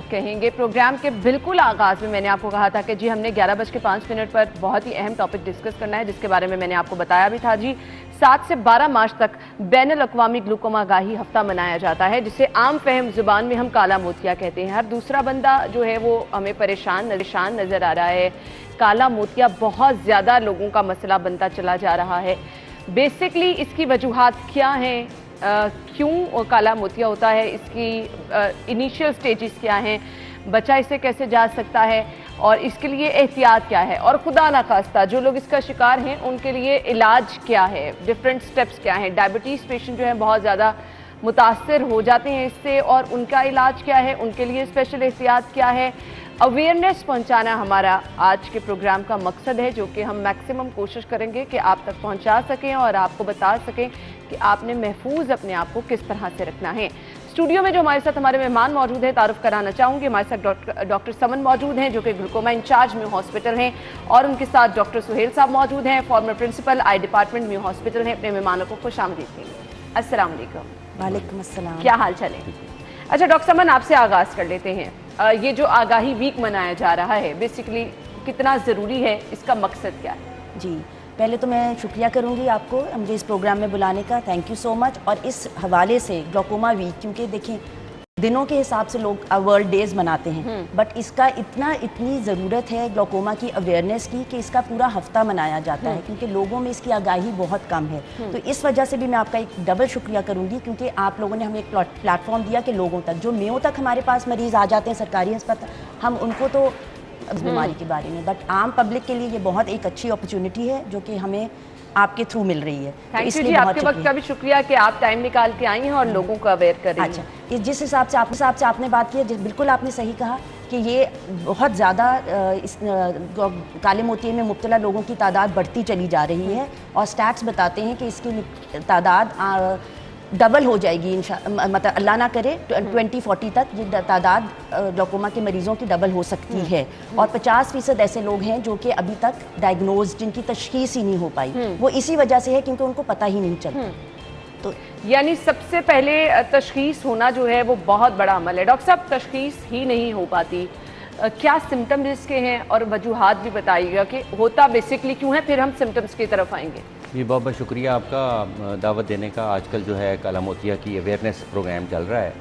کہیں گے. پروگرام کے بالکل آغاز میں نے آپ کو کہا تھا کہ جی ہم نے 11:05 پر بہت ہی اہم ٹاپک ڈسکس کرنا ہے, جس کے بارے میں نے آپ کو بتایا بھی تھا. جی 7 سے 12 مارچ تک بین الاقوامی گلوکوما گاہی ہفتہ منایا جاتا ہے, جسے عام فہم زبان میں ہم کالا موتیا کہتے ہیں. ہر دوسرا بندہ جو ہے وہ ہمیں پریشان نظر آ رہا ہے. کالا موتیا بہت زیادہ لوگوں کا مسئلہ بنتا چلا جا رہا ہے. بیسکلی اس کی وجوہات کیا ہیں, کیوں کالا موتیا ہوتا ہے, اس کی انیشیل سٹیجز کیا ہیں, بچہ اسے کیسے جا سکتا ہے, اور اس کے لیے احتیاط کیا ہے, اور خدا نخواستہ جو لوگ اس کا شکار ہیں ان کے لیے علاج کیا ہے, ڈیفرنٹ سٹیپس کیا ہیں. ڈائبٹیز پیشنٹ جو ہیں بہت زیادہ متاثر ہو جاتے ہیں اس سے, اور ان کا علاج کیا ہے, ان کے لیے اسپیشل احتیاط کیا ہے. اویئرنیس پہنچانا ہمارا آج کے پروگرام کا مقصد ہے, جو کہ ہم میکسیمم کوشش کریں گے کہ آپ تک پہنچا سکیں اور آپ کو بتا سکیں کہ آپ نے محفوظ اپنے آپ کو کس طرح سے رکھنا ہے. اسٹوڈیو میں جو ہمارے ساتھ ہمارے مہمان موجود ہیں, تعارف کرانا چاہوں گی. ہمارے ساتھ ڈاکٹر سمن موجود ہیں جو کہ گلوکوما انچارج میو ہاسپٹل ہیں, اور ان کے ساتھ ڈاکٹر سہیل صاحب موجود ہیں, فارمر پرنسپل آئی ڈپارٹمنٹ میو ہاسپٹل ہیں. اپنے مہمانوں کو خوش آمدید کہیں گے. السلام علیکم. وعلیکم السلام. کیا حال چال ہے؟ اچھا ڈاکٹر سمن, آپ سے آغاز کر لیتے ہیں. یہ جو آگاہی ویک منایا جا رہا ہے, بیسیکلی کتنا ضروری ہے, اس کا مقصد کیا ہے؟ جی پہلے تو میں شکریہ کروں گی آپ کو مجھے اس پروگرام میں بلانے کا, تھینک یو سو مچ. اور اس حوالے سے گلوکوما ویک, کیونکہ دیکھیں دنوں کے حساب سے لوگ ورلڈ ڈیز مناتے ہیں, بٹ اس کا اتنی ضرورت ہے گلوکوما کی اویئرنیس کی کہ اس کا پورا ہفتہ منایا جاتا ہے, کیونکہ لوگوں میں اس کی آگاہی بہت کم ہے. تو اس وجہ سے بھی میں آپ کا ایک ڈبل شکریہ کروں گی, کیونکہ آپ لوگوں نے ہمیں ایک پلیٹ فارم دیا کہ لوگوں تک, جو میو تک ہمارے پاس مریض آ جاتے ہیں سرکاری ہسپتال, ہم ان کو تو اس بیماری کے بارے میں, بٹ عام پبلک کے لیے یہ بہت ایک اچھی اپرچونٹی ہے جو کہ ہمیں آپ کے تھرو مل رہی ہے. تھینک یو جی, آپ کے وقت کا بھی شکریہ کہ آپ ٹائم نکال کے آئی ہیں اور لوگوں کو اویئر کر رہی ہیں. اچھا, جس حساب سے آپ نے بات کی, بالکل آپ نے صحیح کہا کہ یہ بہت زیادہ اس کالے موتیے میں مبتلا لوگوں کی تعداد بڑھتی چلی جا رہی ہے, اور سٹیٹس بتاتے ہیں کہ اس کی تعداد ڈبل ہو جائے گی, مطلب اللہ نہ کرے 2040 تک یہ تعداد گلوکوما کے مریضوں کی ڈبل ہو سکتی ہے. اور 50% ایسے لوگ ہیں جو کہ ابھی تک ڈائگنوز, جن کی تشخیص ہی نہیں ہو پائی, وہ اسی وجہ سے ہے کیونکہ ان کو پتہ ہی نہیں چلتا. تو یعنی سب سے پہلے تشخیص ہونا جو ہے وہ بہت بڑا عمل ہے. ڈاکٹر صاحب تشخیص ہی نہیں ہو پاتی, کیا سمٹمز اس کے ہیں, اور وجوہات بھی بتائیے گا کہ ہوتا بیسکلی کیوں ہے, پھر ہم سمٹمز کی طرف آئیں گے. جی بہت بہت شکریہ آپ کا دعوت دینے کا. آج کل جو ہے کالا موتیا کی اویئرنیس پروگرام چل رہا ہے,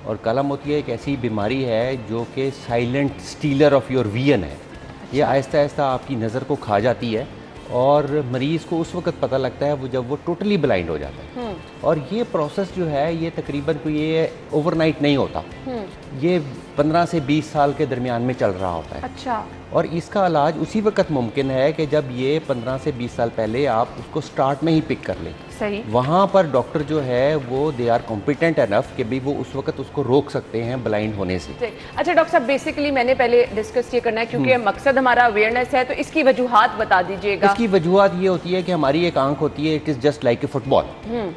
اور کالا موتیا ایک ایسی بیماری ہے جو کہ silent stellar of your vision ہے. یہ آہستہ آہستہ آپ کی نظر کو کھا جاتی ہے, اور مریض کو اس وقت پتہ لگتا ہے جب وہ ٹوٹلی بلائنڈ ہو جاتا ہے. اور یہ پروسیس جو ہے یہ تقریباً کوئی یہ اوور نائٹ نہیں ہوتا, یہ 15 سے 20 سال کے درمیان میں چل رہا ہوتا ہے. اچھا. اور اس کا علاج اسی وقت ممکن ہے کہ جب یہ 15 سے 20 سال پہلے آپ اس کو سٹارٹ میں ہی پک کر لیں. صحیح. وہاں پر ڈاکٹر جو ہے وہ دے آر کمپیٹنٹ انف کہ بھی وہ اس وقت اس کو روک سکتے ہیں بلائنڈ ہونے سے. اچھا ڈاکٹر صاحب, بیسیکلی میں نے پہلے ڈسکس یہ کرنا ہے کیونکہ مقصد ہمارا اویئرنیس ہے, تو اس کی وجوہات بتا دیجیے گا. اس کی وجوہات یہ ہوتی ہے کہ ہماری ایک آنکھ ہوتی ہے, it is just like a football,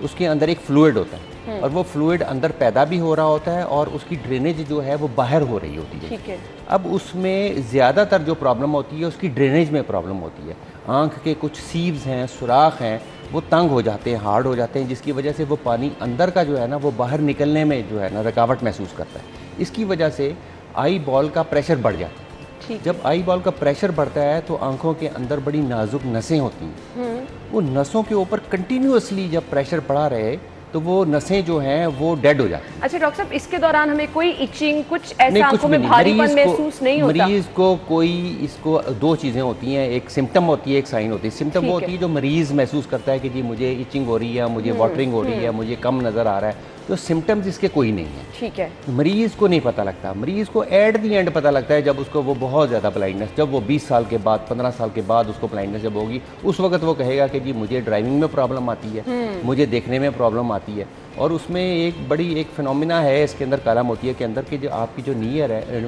اس کے اندر ایک فلوئڈ ہوتا ہے, اور وہ فلوئڈ اندر پیدا بھی ہو رہا ہوتا ہے, اور اس کی ڈرینیج جو ہے وہ باہر ہو رہی ہوتی ہے. ٹھیک ہے. اب اس میں زیادہ تر جو پرابلم ہوتی ہے اس کی ڈرینیج میں پرابلم ہوتی ہے. آنکھ کے کچھ سیوز ہیں, سوراخ ہیں, وہ تنگ ہو جاتے ہیں, ہارڈ ہو جاتے ہیں, جس کی وجہ سے وہ پانی اندر کا جو ہے نا وہ باہر نکلنے میں جو ہے نا رکاوٹ محسوس کرتا ہے. اس کی وجہ سے آئی بال کا پریشر بڑھ جاتا ہے. جب آئی بال کا پریشر بڑھتا ہے تو آنکھوں کے اندر بڑی نازک نسیں ہوتی ہیں, وہ نسوں کے اوپر کنٹینیوسلی جب پریشر پڑا رہے تو وہ نسیں جو ہیں وہ ڈیڈ ہو جاتی ہیں. اچھا ڈاکٹر صاحب, اس کے دوران ہمیں کوئی ایچنگ, کچھ ایسا آنکھوں میں بھاری پن محسوس نہیں ہوتا؟ مریض کو کوئی, اس کو دو چیزیں ہوتی ہیں, ایک سمٹم ہوتی ہے, ایک سائن ہوتی ہے. سمٹم وہ ہوتی ہے جو مریض محسوس کرتا ہے کہ جی مجھے ایچنگ ہو رہی ہے, مجھے واٹرنگ ہو رہی ہے, مجھے کم نظر آ رہا ہے, تو سمٹمز اس کے کوئی نہیں ہیں. ٹھیک ہے. مریض کو نہیں پتہ لگتا, مریض کو ایٹ دی اینڈ پتہ لگتا ہے جب اس کو وہ بہت زیادہ بلائنڈنس, جب وہ 20 سال کے بعد 15 سال کے بعد اس کو بلائنڈنس جب ہوگی, اس وقت وہ کہے گا کہ جی مجھے ڈرائیونگ میں پرابلم آتی ہے, مجھے دیکھنے میں پرابلم آتی ہے. اور اس میں ایک بڑی ایک فنومینا ہے اس کے اندر کالا موتیا کے اندر کہ جو آپ کی جو نیئر ہے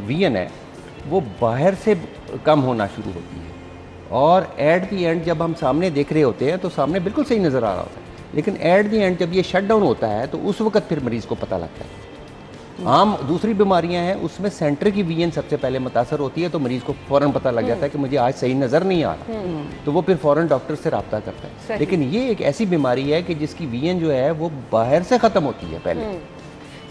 وین ہے وہ باہر سے کم ہونا شروع ہوتی ہے, اور ایٹ دی اینڈ جب ہم سامنے دیکھ رہے ہوتے ہیں تو سامنے بالکل صحیح نظر آ رہا ہوتا ہے, لیکن ایٹ دی اینڈ جب یہ شٹ ڈاؤن ہوتا ہے تو اس وقت پھر مریض کو پتہ لگتا ہے. عام دوسری بیماریاں ہیں اس میں سینٹر کی وین سب سے پہلے متاثر ہوتی ہے, تو مریض کو فوراً پتہ لگ جاتا ہے کہ مجھے آج صحیح نظر نہیں آ رہا, تو وہ پھر فوراً ڈاکٹر سے رابطہ کرتا ہے. لیکن یہ ایک ایسی بیماری ہے کہ جس کی وین جو ہے وہ باہر سے ختم ہوتی ہے پہلے.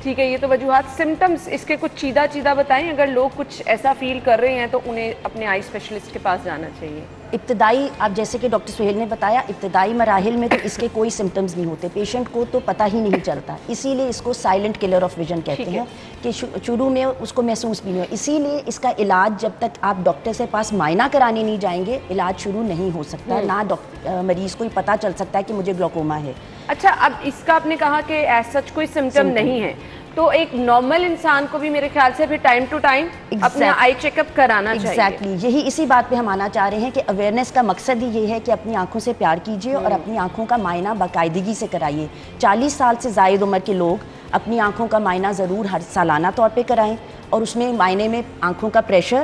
ٹھیک ہے, یہ تو وجوہات. سمٹمز اس کے کچھ چیدہ بتائیں, اگر لوگ کچھ ایسا فیل کر رہے ہیں تو انہیں اپنے آئی اسپیشلسٹ کے پاس جانا چاہیے. ابتدائی, آپ جیسے کہ ڈاکٹر سہیل نے بتایا, ابتدائی مراحل میں تو اس کے کوئی سمٹمز نہیں ہوتے, پیشنٹ کو تو پتہ ہی نہیں چلتا, اسی لیے اس کو سائلنٹ کلر آف ویژن کہتے ہیں کہ شروع میں اس کو محسوس بھی نہیں ہو. اسی لیے اس کا علاج جب تک آپ ڈاکٹر سے پاس معائنہ کرانے نہیں جائیں گے علاج شروع نہیں ہو سکتا, نہ مریض کو ہی پتہ چل سکتا ہے کہ مجھے گلوکوما ہے. اچھا, اب اس کا آپ نے کہا کہ ایز سچ کوئی سمٹم نہیں ہے, تو ایک نارمل انسان کو بھی میرے خیال سے پھر ٹائم ٹو ٹائم اپنا آئی چیک اپ کرانا چاہیے. ایگزیکٹلی, یہی اسی بات پہ ہم آنا چاہ رہے ہیں کہ اویئرنیس کا مقصد ہی یہ ہے کہ اپنی آنکھوں سے پیار کیجیے اور اپنی آنکھوں کا معائنہ باقاعدگی سے کرائیے. 40 سال سے زائد عمر کے لوگ اپنی آنکھوں کا معائنہ ضرور ہر سالانہ طور پہ کرائیں, اور اس میں معائنے میں آنکھوں کا پریشر,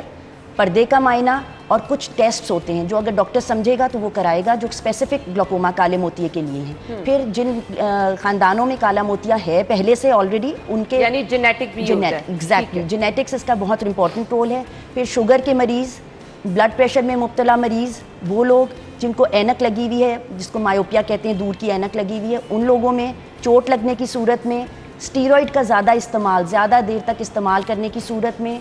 پردے کا معائنہ اور کچھ ٹیسٹس ہوتے ہیں جو اگر ڈاکٹر سمجھے گا تو وہ کرائے گا, جو اسپیسیفک گلوکوما کالے موتیے کے لیے ہیں. پھر جن خاندانوں میں کالا موتیا ہے پہلے سے آلریڈی, ان کے یعنی جینیٹک بھی ہوتا ہے. ایگزیکٹلی, جینیٹکس اس کا بہت امپورٹنٹ رول ہے. پھر شوگر کے مریض, بلڈ پریشر میں مبتلا مریض, وہ لوگ جن کو اینک لگی ہوئی ہے, جس کو مایوپیا کہتے ہیں, دور کی اینک لگی ہوئی ہے, ان لوگوں میں چوٹ لگنے کی صورت میں, اسٹیرائڈ کا زیادہ استعمال, زیادہ دیر تک استعمال کرنے کی صورت میں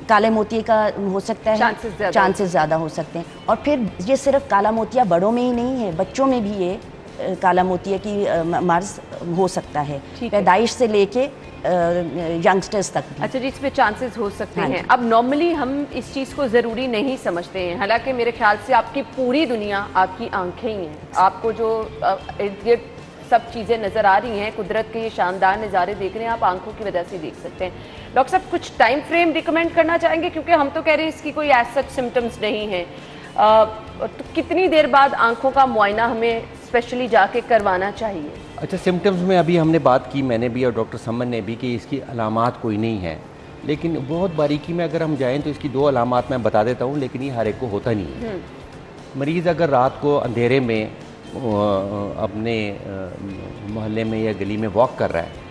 کالے موتیے کا ہو سکتا ہے, چانسز زیادہ ہو سکتے ہیں. اور پھر یہ صرف کالا موتیا بڑوں میں ہی نہیں ہے, بچوں میں بھی یہ کالا موتیے کی مرض ہو سکتا ہے, پیدائش سے لے کے ینگسٹرز تک بھی. اچھا جی, اس پہ چانسز ہو سکتے ہیں. اب نارملی ہم اس چیز کو ضروری نہیں سمجھتے ہیں, حالانکہ میرے خیال سے آپ کی پوری دنیا آپ کی آنکھیں ہی ہیں. آپ کو جو ارد گرد سب چیزیں نظر آ رہی ہیں, قدرت کے یہ شاندار نظارے دیکھ رہے ہیں, آپ آنکھوں کی وجہ سے دیکھ سکتے ہیں. ڈاکٹر صاحب کچھ ٹائم فریم ریکمینڈ کرنا چاہیں گے, کیونکہ ہم تو کہہ رہے ہیں اس کی کوئی ایز سچ سمٹمز نہیں ہیں, تو کتنی دیر بعد آنکھوں کا معائنہ ہمیں اسپیشلی جا کے کروانا چاہیے؟ اچھا, سمٹمز میں ابھی ہم نے بات کی, میں نے بھی اور ڈاکٹر سمن نے بھی, کہ اس کی علامات کوئی نہیں ہے, لیکن بہت باریکی میں اگر ہم جائیں تو اس کی 2 علامات میں بتا دیتا ہوں, لیکن یہ ہر ایک کو ہوتا نہیں ہے. مریض اگر رات کو اندھیرے میں اپنے محلے میں یا گلی میں واک کر رہا ہے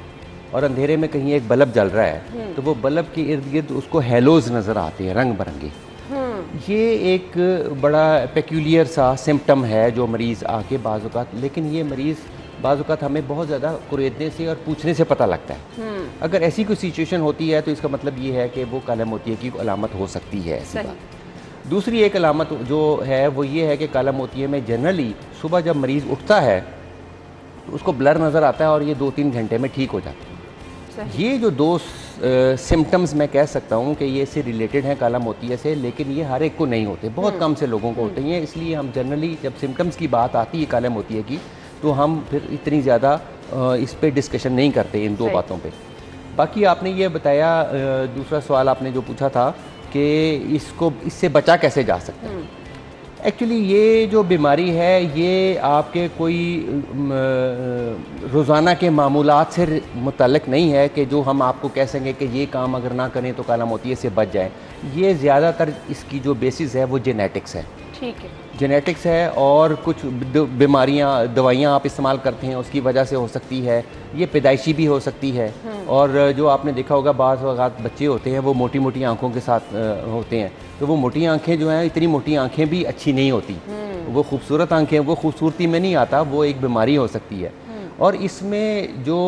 اور اندھیرے میں کہیں ایک بلب جل رہا ہے, تو وہ بلب کے ارد گرد اس کو ہیلوز نظر آتے ہیں, رنگ برنگے. یہ ایک بڑا پیکیولیر سا سمٹم ہے جو مریض آ کے بعض اوقات, لیکن یہ مریض بعض اوقات ہمیں بہت زیادہ قریدنے سے اور پوچھنے سے پتہ لگتا ہے. اگر ایسی کوئی سچویشن ہوتی ہے تو اس کا مطلب یہ ہے کہ وہ کالے موتیے کی علامت ہو سکتی ہے. ایسی بات. دوسری ایک علامت جو ہے وہ یہ ہے کہ کالا موتیے میں جنرلی صبح جب مریض اٹھتا ہے تو اس کو بلر نظر آتا ہے اور یہ 2-3 گھنٹے میں ٹھیک ہو جاتا ہے. یہ جو 2 سمٹمز میں کہہ سکتا ہوں کہ یہ اس سے ریلیٹڈ ہیں کالا موتیے سے, لیکن یہ ہر ایک کو نہیں ہوتے, بہت کم سے لوگوں کو ہوتے ہیں. اس لیے ہم جنرلی جب سمٹمز کی بات آتی ہے کالے موتیے کی تو ہم پھر اتنی زیادہ اس پہ ڈسکشن نہیں کرتے ان 2 باتوں پہ. باقی آپ نے یہ بتایا, دوسرا سوال آپ نے جو پوچھا تھا کہ اس سے بچا کیسے جا سکتا ہے. ایکچولی یہ جو بیماری ہے یہ آپ کے کوئی روزانہ کے معمولات سے متعلق نہیں ہے کہ جو ہم آپ کو کہہ سکیں کہ یہ کام اگر نہ کریں تو کالا موتیے سے بچ جائیں. یہ زیادہ تر اس کی جو بیسس ہے وہ جینیٹکس ہے. ٹھیک ہے, جینیٹکس ہے, اور کچھ بیماریاں دوائیاں آپ استعمال کرتے ہیں اس کی وجہ سے ہو سکتی ہے. یہ پیدائشی بھی ہو سکتی ہے, اور جو آپ نے دیکھا ہوگا بعض اوقات بچے ہوتے ہیں وہ موٹی موٹی آنکھوں کے ساتھ ہوتے ہیں, تو وہ موٹی آنکھیں جو ہیں, اتنی موٹی آنکھیں بھی اچھی نہیں ہوتی. وہ خوبصورت آنکھیں, وہ خوبصورتی میں نہیں آتا, وہ ایک بیماری ہو سکتی ہے. اور اس میں جو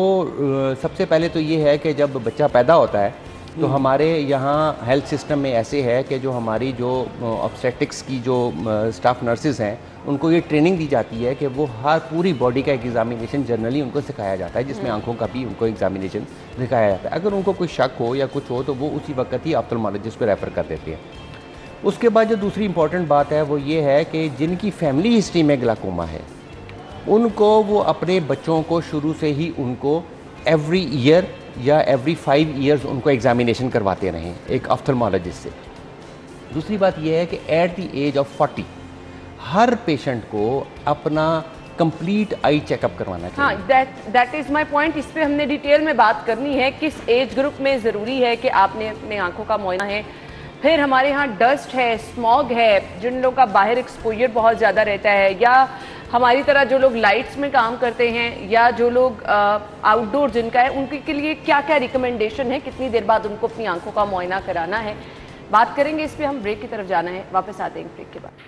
سب سے پہلے تو یہ ہے کہ جب بچہ پیدا ہوتا ہے تو ہمارے یہاں ہیلتھ سسٹم میں ایسے ہے کہ جو ہماری جو آبسٹیٹکس کی جو اسٹاف نرسز ہیں ان کو یہ ٹریننگ دی جاتی ہے کہ وہ ہر پوری باڈی کا ایگزامینیشن جنرلی ان کو سکھایا جاتا ہے, جس میں آنکھوں کا بھی ان کو ایگزامینیشن دکھایا جاتا ہے. اگر ان کو کوئی شک ہو یا کچھ ہو تو وہ اسی وقت ہی آپتھلمالوجسٹ کو ریفر کر دیتے ہیں. اس کے بعد جو دوسری امپورٹنٹ بات ہے وہ یہ ہے کہ جن کی فیملی ہسٹری میں گلاکوما ہے ان کو وہ اپنے بچوں کو شروع سے ہی ان کو ایوری ایئر یا ایوری 5 ایئرز ان کو ایگزامینیشن کرواتے رہیں ایک آپتھلمالوجسٹ سے. دوسری بات یہ ہے کہ ایٹ دی ایج آف 40 ہر پیشنٹ کو اپنا کمپلیٹ آئی چیک اپ کروانا چاہیے. ہاں, دیٹ از مائی پوائنٹ. اس پہ ہم نے ڈیٹیل میں بات کرنی ہے, کس ایج گروپ میں ضروری ہے کہ آپ نے اپنے آنکھوں کا معائنہ ہے. پھر ہمارے ہاں ڈسٹ ہے, اسموگ ہے, جن لوگوں کا باہر ایکسپوجر بہت زیادہ رہتا ہے, یا ہماری طرح جو لوگ لائٹس میں کام کرتے ہیں, یا جو لوگ آؤٹ ڈور جن کا ہے, ان کے لیے کیا کیا ریکمنڈیشن ہے, کتنی دیر بعد ان کو اپنی آنکھوں کا معائنہ کرانا ہے. بات کریں گے اس پہ. ہم بریک کی طرف جانا ہے, واپس آتے ہیں بریک کے بعد.